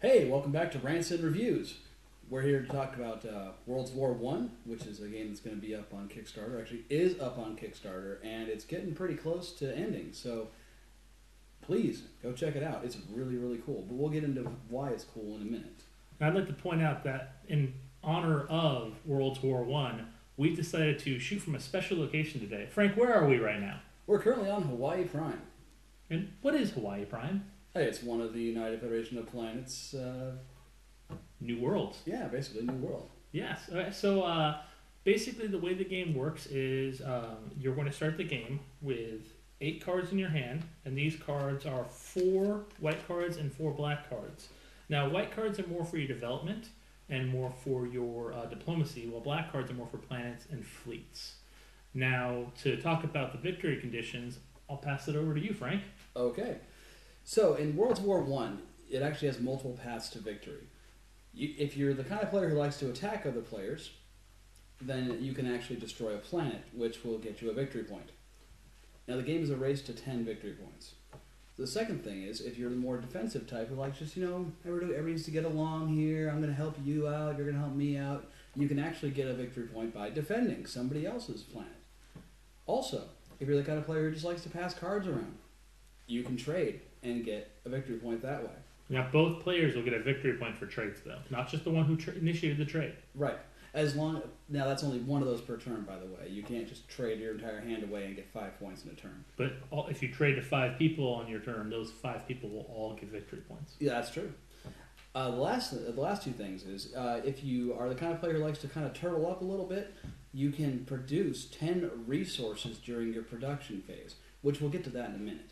Hey, welcome back to Rants and Reviews. We're here to talk about World War One, which is a game that's going to be up on Kickstarter. Actually, is up on Kickstarter, and it's getting pretty close to ending. So please go check it out. It's really, really cool. But we'll get into why it's cool in a minute. I'd like to point out that in honor of World War One, we've decided to shoot from a special location today. Frank, where are we right now? We're currently on Hawaii Prime. And what is Hawaii Prime? Hey, it's one of the United Federation of Planets. New Worlds. Yeah, basically New World. Yes. Okay, so basically, the way the game works is you're going to start the game with 8 cards in your hand, and these cards are 4 white cards and 4 black cards. Now, white cards are more for your development and more for your diplomacy, while black cards are more for planets and fleets. Now, to talk about the victory conditions, I'll pass it over to you, Frank. Okay. So in World War One, it actually has multiple paths to victory. If you're the kind of player who likes to attack other players, then you can actually destroy a planet, which will get you a victory point. Now the game is a race to 10 victory points. The second thing is, if you're the more defensive type who likes just, everybody needs to get along here, I'm going to help you out, you're going to help me out, you can actually get a victory point by defending somebody else's planet. Also, if you're the kind of player who just likes to pass cards around, you can trade and get a victory point that way. Now, both players will get a victory point for trades, though. Not just the one who initiated the trade. Right. Now that's only one of those per turn, by the way. You can't just trade your entire hand away and get 5 points in a turn. But if you trade to 5 people on your turn, those 5 people will all get victory points. Yeah, that's true. The last 2 things is if you are the kind of player who likes to kind of turtle up a little bit, you can produce 10 resources during your production phase, which we'll get to that in a minute.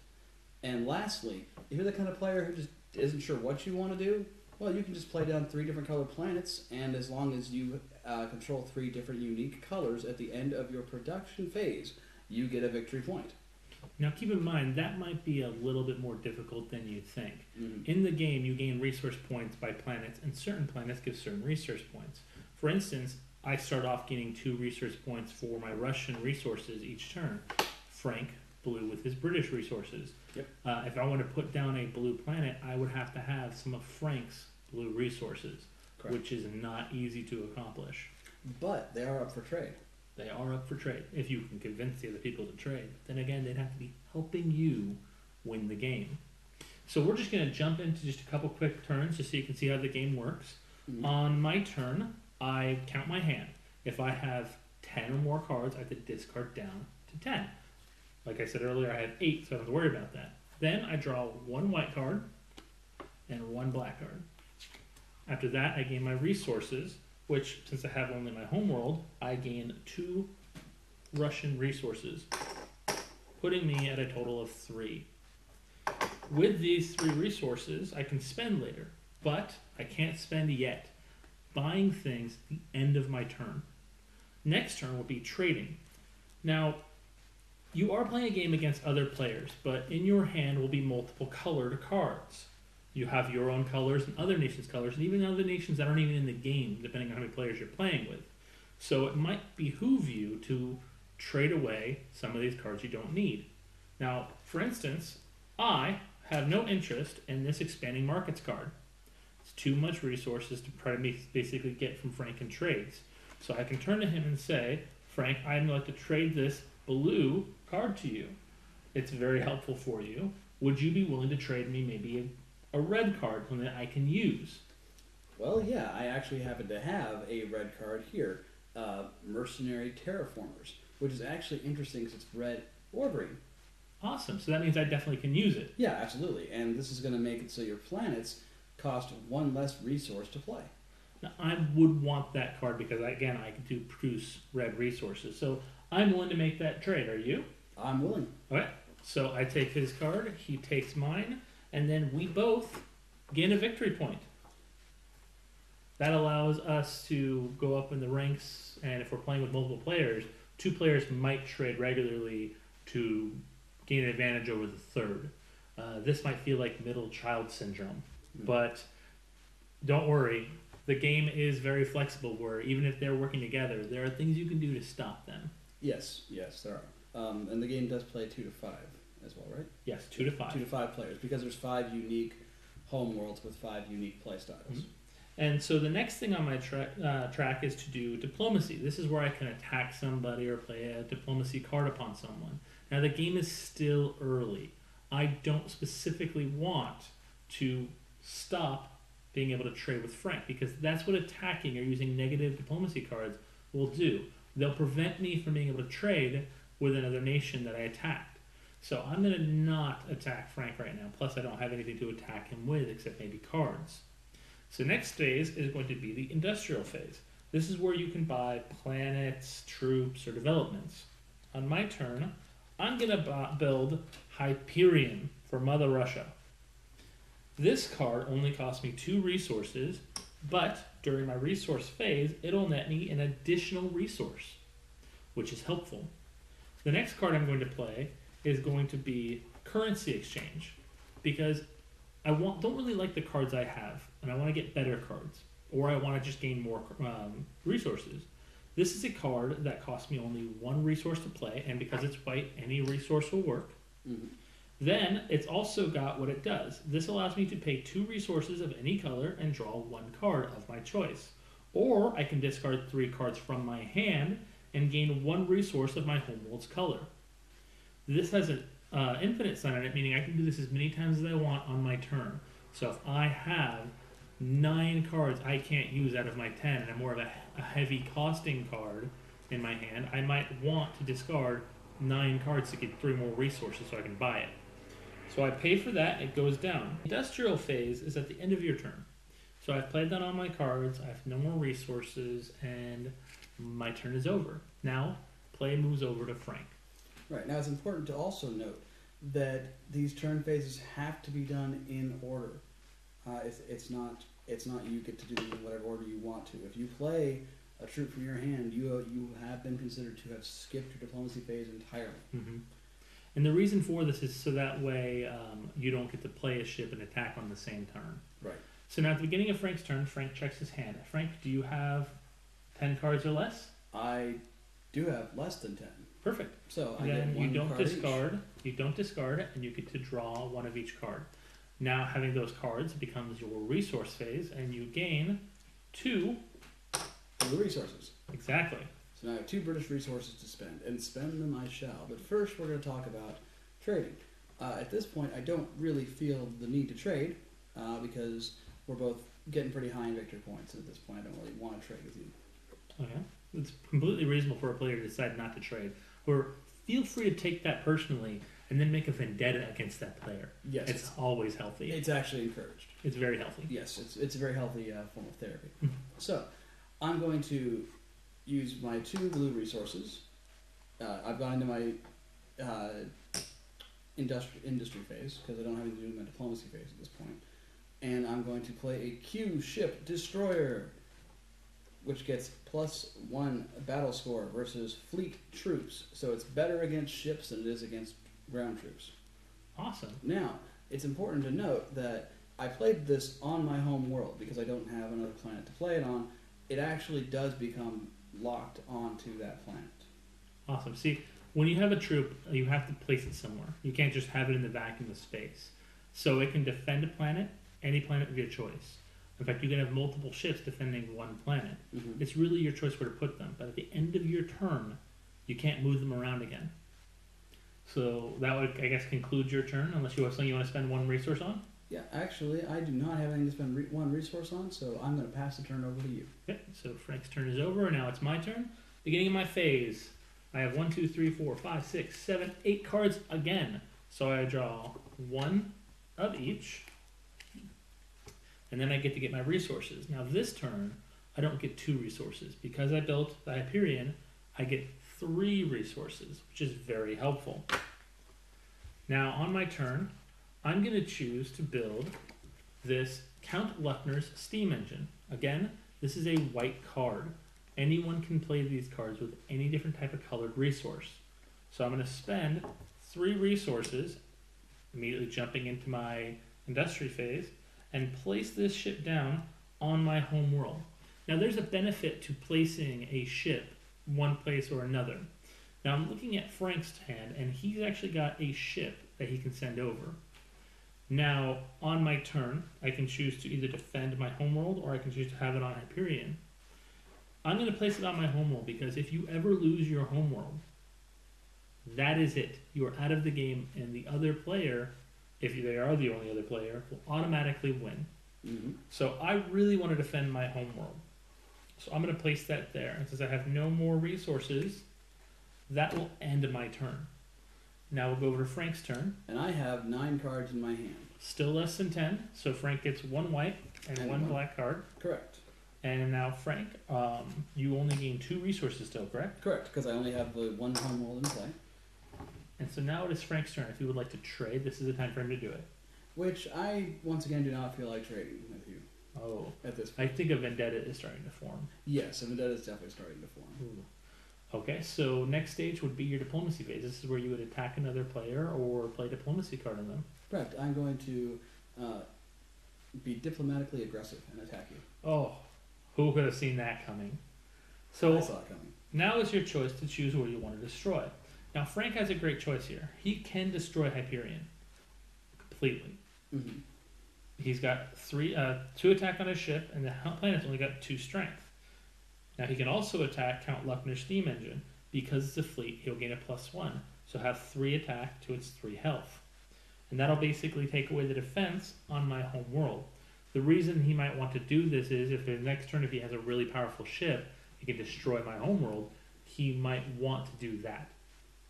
And lastly, if you're the kind of player who just isn't sure what you want to do, well, you can just play down 3 different colored planets, and as long as you control 3 different unique colors at the end of your production phase, you get a victory point. Now, keep in mind, that might be a little bit more difficult than you think. Mm-hmm. In the game, you gain resource points by planets, and certain planets give certain resource points. For instance, I start off gaining 2 resource points for my Russian resources each turn. Frank blue with his British resources. Yep. If I want to put down a blue planet, I would have to have some of Frank's blue resources, Correct. Which is not easy to accomplish. But they are up for trade. They are up for trade, if you can convince the other people to trade. Then again, they'd have to be helping you win the game. So we're just going to jump into just a couple quick turns just so you can see how the game works. Mm-hmm. On my turn, I count my hand. If I have 10 or more cards, I have to discard down to 10. Like I said earlier, I have 8, so I don't have to worry about that. Then I draw 1 white card and 1 black card. After that, I gain my resources, which, since I have only my homeworld, I gain 2 Russian resources, putting me at a total of 3. With these 3 resources, I can spend later, but I can't spend yet. Buying things at the end of my turn. Next turn will be trading. Now, you are playing a game against other players, but in your hand will be multiple colored cards. You have your own colors and other nations' colors, and even other nations that aren't even in the game, depending on how many players you're playing with. So it might behoove you to trade away some of these cards you don't need. Now, for instance, I have no interest in this expanding markets card. It's too much resources to basically get from Frank in trades. So I can turn to him and say, Frank, I'd like to trade this blue card to you. It's very helpful for you. Would you be willing to trade me maybe a red card, something that I can use? Well, yeah, I actually happen to have a red card here, Mercenary Terraformers, which is actually interesting because it's red or green. Awesome. So that means I definitely can use it. Yeah, absolutely. And this is going to make it so your planets cost 1 less resource to play. Now, I would want that card because, again, I do produce red resources. So I'm willing to make that trade. Are you? I'm willing. Okay. So I take his card, he takes mine, and then we both gain a victory point. That allows us to go up in the ranks, and if we're playing with multiple players, 2 players might trade regularly to gain an advantage over the third. This might feel like middle child syndrome, but don't worry. The game is very flexible where even if they're working together, there are things you can do to stop them. Yes, there are. And the game does play 2 to 5 as well, right? Yes, 2 to 5. 2 to 5 players, because there's 5 unique home worlds with 5 unique playstyles. Mhm. And so the next thing on my track is to do diplomacy. This is where I can attack somebody or play a diplomacy card upon someone. Now the game is still early. I don't specifically want to stop being able to trade with Frank because that's what attacking or using negative diplomacy cards will do. They'll prevent me from being able to trade with another nation that I attacked. So I'm going to not attack Frank right now. Plus I don't have anything to attack him with except maybe cards. So next phase is going to be the industrial phase. This is where you can buy planets, troops, or developments. On my turn, I'm going to build Hyperion for Mother Russia. This card only costs me 2 resources, but during my resource phase, it'll net me an additional resource, which is helpful. The next card I'm going to play is going to be Currency Exchange, because I don't really like the cards I have, and I want to get better cards, or I want to just gain more resources. This is a card that costs me only 1 resource to play, and because it's white, any resource will work. Mm-hmm. Then, it's also got what it does. This allows me to pay 2 resources of any color and draw 1 card of my choice. Or I can discard 3 cards from my hand and gain 1 resource of my homeworld's color. This has an infinite sign on it, meaning I can do this as many times as I want on my turn. So if I have 9 cards I can't use out of my 10, and I'm more of a heavy costing card in my hand, I might want to discard 9 cards to get 3 more resources so I can buy it. So I pay for that, it goes down. Industrial phase is at the end of your turn. So I've played down all my cards, I have no more resources, and my turn is over. Now, play moves over to Frank. Right. Now it's important to also note that these turn phases have to be done in order. It's not you get to do them in whatever order you want to. If you play a troop from your hand, you have been considered to have skipped your diplomacy phase entirely. Mm-hmm. And the reason for this is so that way you don't get to play a ship and attack on the same turn. Right. So now at the beginning of Frank's turn, Frank checks his hand. Frank, do you have 10 cards or less? I do have less than 10. Perfect. So I then get 1 you don't card discard. each. You don't discard it, and you get to draw 1 of each card. Now, having those cards becomes your resource phase, and you gain 2 of the resources. Exactly. So now I have 2 British resources to spend, and spend them I shall. But first we're going to talk about trading. At this point, I don't really feel the need to trade because we're both getting pretty high in victory points. And at this point, I don't really want to trade with you. Okay. It's completely reasonable for a player to decide not to trade. Or feel free to take that personally and then make a vendetta against that player. Yes. It's always healthy. It's actually encouraged. It's very healthy. Yes, it's a very healthy form of therapy. So, I'm going to use my 2 blue resources. I've gone into my industry phase because I don't have anything to do with my diplomacy phase at this point. And I'm going to play a Q ship destroyer, which gets +1 battle score versus fleet troops. So it's better against ships than it is against ground troops. Awesome. Now, it's important to note that I played this on my home world because I don't have another planet to play it on. It actually does become locked onto that planet. Awesome. See, when you have a troop, you have to place it somewhere. You can't just have it in the vacuum of space. So it can defend a planet, any planet of your choice. In fact, you can have multiple ships defending 1 planet. Mm-hmm. It's really your choice where to put them. But at the end of your turn, you can't move them around again. So that would, I guess, conclude your turn, unless you have something you want to spend 1 resource on. Yeah, actually, I do not have anything to spend 1 resource on, so I'm going to pass the turn over to you. Okay, so Frank's turn is over, and now it's my turn. Beginning of my phase, I have 1, 2, 3, 4, 5, 6, 7, 8 cards again. So I draw 1 of each, and then I get to get my resources. Now this turn, I don't get 2 resources. Because I built the Hyperion, I get 3 resources, which is very helpful. Now on my turn, I'm going to choose to build this Count Luckner's steam engine. Again, this is a white card. Anyone can play these cards with any different type of colored resource. So I'm going to spend 3 resources, immediately jumping into my industry phase, and place this ship down on my home world. Now there's a benefit to placing a ship one place or another. Now I'm looking at Frank's hand, and he's actually got a ship that he can send over. Now, on my turn, I can choose to either defend my homeworld or I can choose to have it on Hyperion. I'm going to place it on my homeworld because if you ever lose your homeworld, that is it. You are out of the game, and the other player, if they are the only other player, will automatically win. Mm-hmm. So I really want to defend my homeworld. So I'm going to place that there. And since I have no more resources, that will end my turn. Now we'll go over to Frank's turn. And I have 9 cards in my hand. Still less than 10, so Frank gets 1 white and one black card. Correct. And now, Frank, you only gain 2 resources still, correct? Correct, because I only have the 1 homeworld in play. And so now it is Frank's turn. If he would like to trade, this is the time for him to do it. Which I, once again, do not feel like trading with you. Oh. At this point. I think a vendetta is starting to form. Yes, a vendetta is definitely starting to form. Ooh. Okay, so next stage would be your diplomacy phase. This is where you would attack another player or play a diplomacy card on them. Correct. I'm going to be diplomatically aggressive and attack you. Oh, who could have seen that coming? So I saw it coming. Now is your choice to choose where you want to destroy. Now, Frank has a great choice here. He can destroy Hyperion completely. Mm-hmm. He's got 2 attack on his ship, and the planet's only got 2 strength. Now, he can also attack Count Luckner's steam engine. Because it's a fleet, he'll gain a +1. So have 3 attack to its 3 health. And that'll basically take away the defense on my home world. The reason he might want to do this is if the next turn, if he has a really powerful ship, he can destroy my home world, he might want to do that.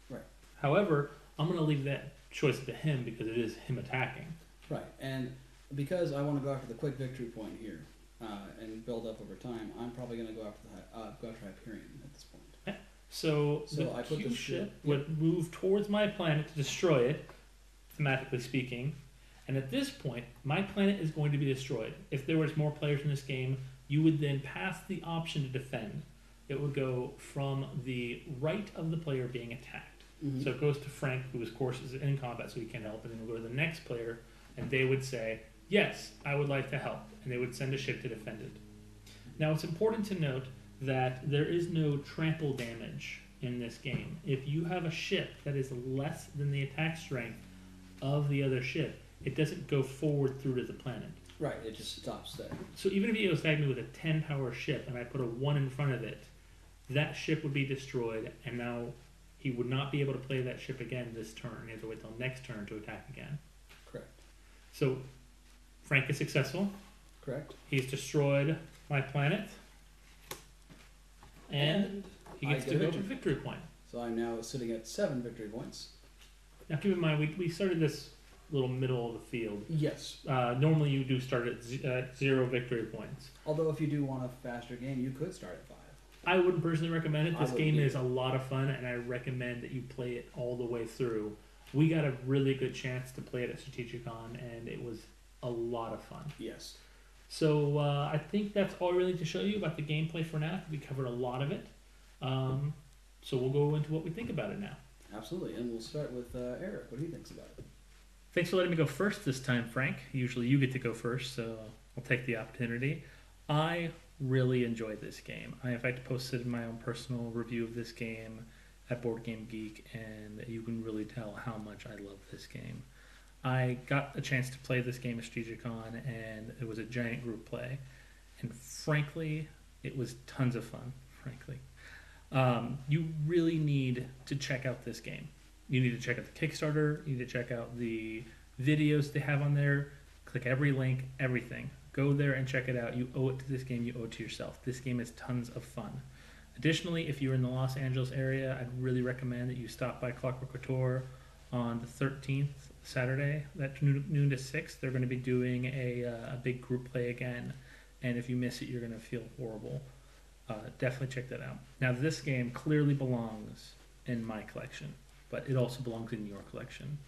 Right. However, I'm going to leave that choice to him because it is him attacking. Right, and because I want to go after the quick victory point here and build up over time, I'm probably going to go after Hyperion at this point. Okay. So the I put Q this ship would move towards my planet to destroy it, thematically speaking. And at this point, my planet is going to be destroyed. If there was more players in this game, you would then pass the option to defend. It would go from the right of the player being attacked. Mm-hmm. So it goes to Frank, who of course is in combat, so he can't help, and then we'll go to the next player, and they would say, yes, I would like to help, and they would send a ship to defend it. Now it's important to note that there is no trample damage in this game. If you have a ship that is less than the attack strength of the other ship, it doesn't go forward through to the planet. Right, it just stops there. So even if you attack me with a 10 power ship and I put a 1 in front of it, that ship would be destroyed, and now he would not be able to play that ship again this turn. He has to wait till next turn to attack again. Correct. So Frank is successful. Correct. He's destroyed my planet. And he gets to go to victory point. So I'm now sitting at 7 victory points. Now keep in mind, we started this little middle of the field. Yes. Normally you do start at 0 victory points. Although if you do want a faster game, you could start at 5. I wouldn't personally recommend it. This game either. is a lot of fun, and I recommend that you play it all the way through. We got a really good chance to play it at Strategicon, and it was a lot of fun. Yes. So I think that's all I really need to show you about the gameplay for now. We covered a lot of it. So we'll go into what we think about it now. Absolutely, and we'll start with Eric, what he thinks about it. Thanks for letting me go first this time, Frank. Usually you get to go first, so I'll take the opportunity. I really enjoyed this game. I, in fact, posted my own personal review of this game at Board Game Geek, and you can really tell how much I love this game. I got a chance to play this game at Strategicon, and it was a giant group play. And frankly, it was tons of fun, frankly. You really need to check out this game. You need to check out the Kickstarter. You need to check out the videos they have on there. Click every link, everything. Go there and check it out. You owe it to this game. You owe it to yourself. This game is tons of fun. Additionally, if you're in the Los Angeles area, I'd really recommend that you stop by Clockwork Couture on the 13th, Saturday, that noon to 6. They're going to be doing a big group play again. And if you miss it, you're going to feel horrible. Definitely check that out. Now, this game clearly belongs in my collection, but it also belongs in your collection.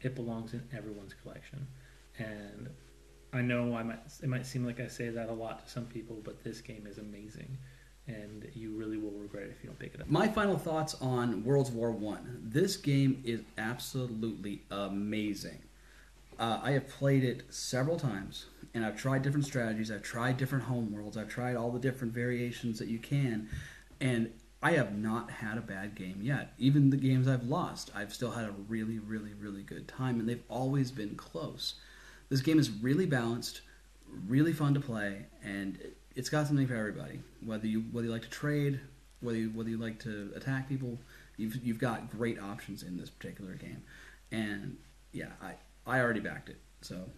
It belongs in everyone's collection. And I know it might seem like I say that a lot to some people, but this game is amazing, and you really will regret it if you don't pick it up. My final thoughts on World War I. This game is absolutely amazing. I have played it several times, and I've tried different strategies. I've tried different homeworlds. I've tried all the different variations that you can, and I have not had a bad game yet. Even the games I've lost, I've still had a really, really, really good time, and they've always been close. This game is really balanced, really fun to play, and it's got something for everybody. Whether you like to trade, whether you like to attack people, you've got great options in this particular game. And yeah, I already backed it, so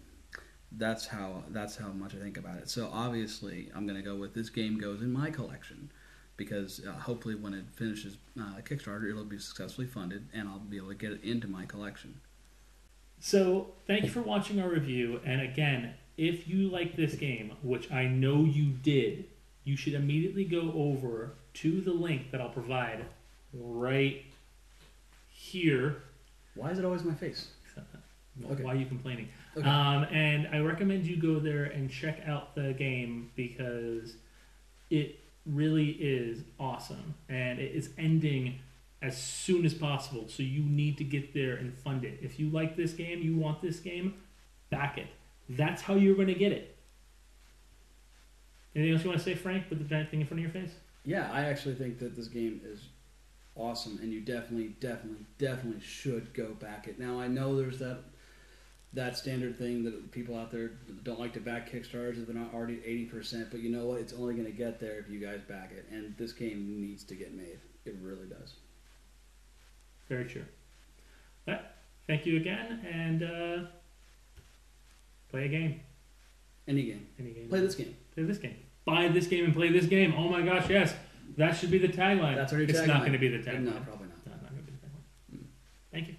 that's how much I think about it. So obviously, I'm going to go with this game goes in my collection because hopefully when it finishes Kickstarter, it'll be successfully funded, and I'll be able to get it into my collection. So thank you for watching our review. And again, if you like this game, which I know you did, you should immediately go over to the link that I'll provide right here. Why is it always my face? Okay. Why are you complaining? Okay. And I recommend you go there and check out the game because it really is awesome. And it is ending as soon as possible. So you need to get there and fund it. If you like this game, you want this game, back it. That's how you're going to get it. Anything else you want to say, Frank, with the giant thing in front of your face? Yeah, I actually think that this game is awesome, and you definitely should go back it. Now, I know there's that standard thing that people out there don't like to back Kickstarters if they're not already at 80%, but you know what? It's only going to get there if you guys back it, and this game needs to get made. It really does. Very true. But thank you again, and play a game. Any game. Any game. Play this game. Play this game. Buy this game and play this game. Oh my gosh, yes. That should be the tagline. That's our tagline. It's not going to be the tagline. No, probably not. No, not going to be the tagline. Thank you.